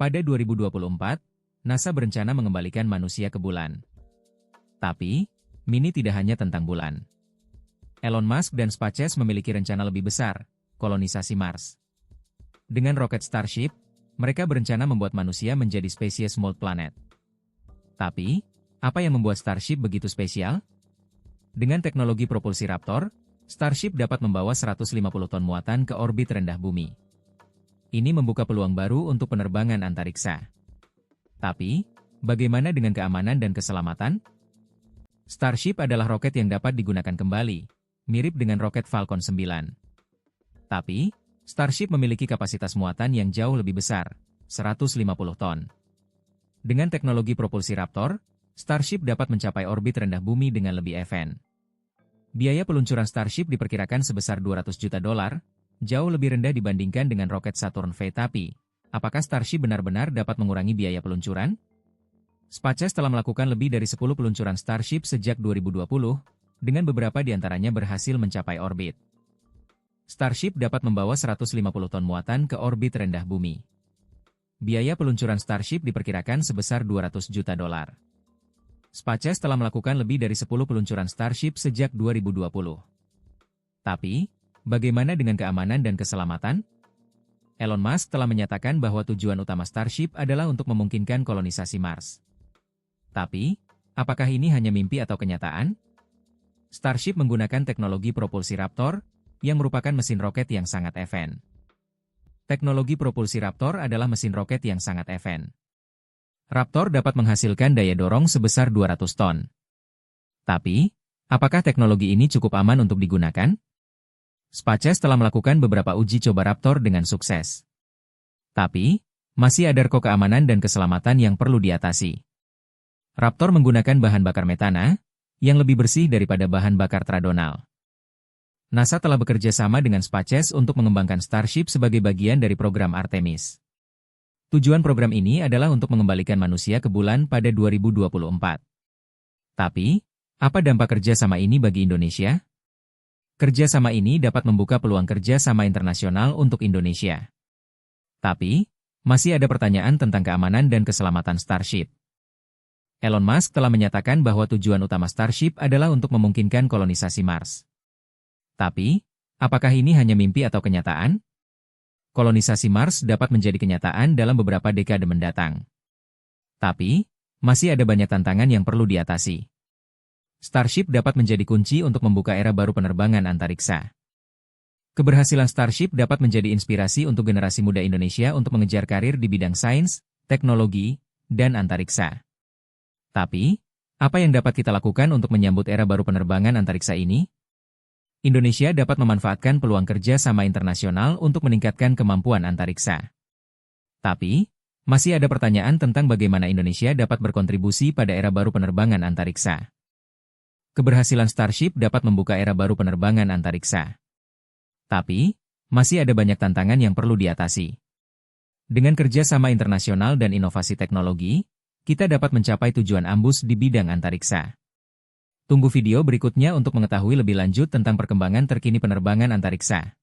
Pada 2024, NASA berencana mengembalikan manusia ke bulan. Tapi, Mini tidak hanya tentang bulan. Elon Musk dan SpaceX memiliki rencana lebih besar, kolonisasi Mars. Dengan roket Starship, mereka berencana membuat manusia menjadi spesies mold planet. Tapi, apa yang membuat Starship begitu spesial? Dengan teknologi propulsi Raptor, Starship dapat membawa 150 ton muatan ke orbit rendah bumi. Ini membuka peluang baru untuk penerbangan antariksa. Tapi, bagaimana dengan keamanan dan keselamatan? Starship adalah roket yang dapat digunakan kembali, mirip dengan roket Falcon 9. Tapi, Starship memiliki kapasitas muatan yang jauh lebih besar, 150 ton. Dengan teknologi propulsi Raptor, Starship dapat mencapai orbit rendah bumi dengan lebih efisien. Biaya peluncuran Starship diperkirakan sebesar $200 juta, jauh lebih rendah dibandingkan dengan roket Saturn V. Tapi, apakah Starship benar-benar dapat mengurangi biaya peluncuran? SpaceX telah melakukan lebih dari 10 peluncuran Starship sejak 2020, dengan beberapa di antaranya berhasil mencapai orbit. Starship dapat membawa 150 ton muatan ke orbit rendah bumi. Biaya peluncuran Starship diperkirakan sebesar $200 juta. SpaceX telah melakukan lebih dari 10 peluncuran Starship sejak 2020. Tapi, bagaimana dengan keamanan dan keselamatan? Elon Musk telah menyatakan bahwa tujuan utama Starship adalah untuk memungkinkan kolonisasi Mars. Tapi, apakah ini hanya mimpi atau kenyataan? Starship menggunakan teknologi propulsi Raptor, yang merupakan mesin roket yang sangat efisien. Teknologi propulsi Raptor adalah mesin roket yang sangat efisien. Raptor dapat menghasilkan daya dorong sebesar 200 ton. Tapi, apakah teknologi ini cukup aman untuk digunakan? SpaceX telah melakukan beberapa uji coba Raptor dengan sukses. Tapi, masih ada risiko keamanan dan keselamatan yang perlu diatasi. Raptor menggunakan bahan bakar metana, yang lebih bersih daripada bahan bakar tradisional. NASA telah bekerja sama dengan SpaceX untuk mengembangkan Starship sebagai bagian dari program Artemis. Tujuan program ini adalah untuk mengembalikan manusia ke bulan pada 2024. Tapi, apa dampak kerjasama ini bagi Indonesia? Kerjasama ini dapat membuka peluang kerjasama internasional untuk Indonesia. Tapi, masih ada pertanyaan tentang keamanan dan keselamatan Starship. Elon Musk telah menyatakan bahwa tujuan utama Starship adalah untuk memungkinkan kolonisasi Mars. Tapi, apakah ini hanya mimpi atau kenyataan? Kolonisasi Mars dapat menjadi kenyataan dalam beberapa dekade mendatang. Tapi, masih ada banyak tantangan yang perlu diatasi. Starship dapat menjadi kunci untuk membuka era baru penerbangan antariksa. Keberhasilan Starship dapat menjadi inspirasi untuk generasi muda Indonesia untuk mengejar karir di bidang sains, teknologi, dan antariksa. Tapi, apa yang dapat kita lakukan untuk menyambut era baru penerbangan antariksa ini? Indonesia dapat memanfaatkan peluang kerja sama internasional untuk meningkatkan kemampuan antariksa. Tapi, masih ada pertanyaan tentang bagaimana Indonesia dapat berkontribusi pada era baru penerbangan antariksa. Keberhasilan Starship dapat membuka era baru penerbangan antariksa. Tapi, masih ada banyak tantangan yang perlu diatasi. Dengan kerja sama internasional dan inovasi teknologi, kita dapat mencapai tujuan ambus di bidang antariksa. Tunggu video berikutnya untuk mengetahui lebih lanjut tentang perkembangan terkini penerbangan antariksa.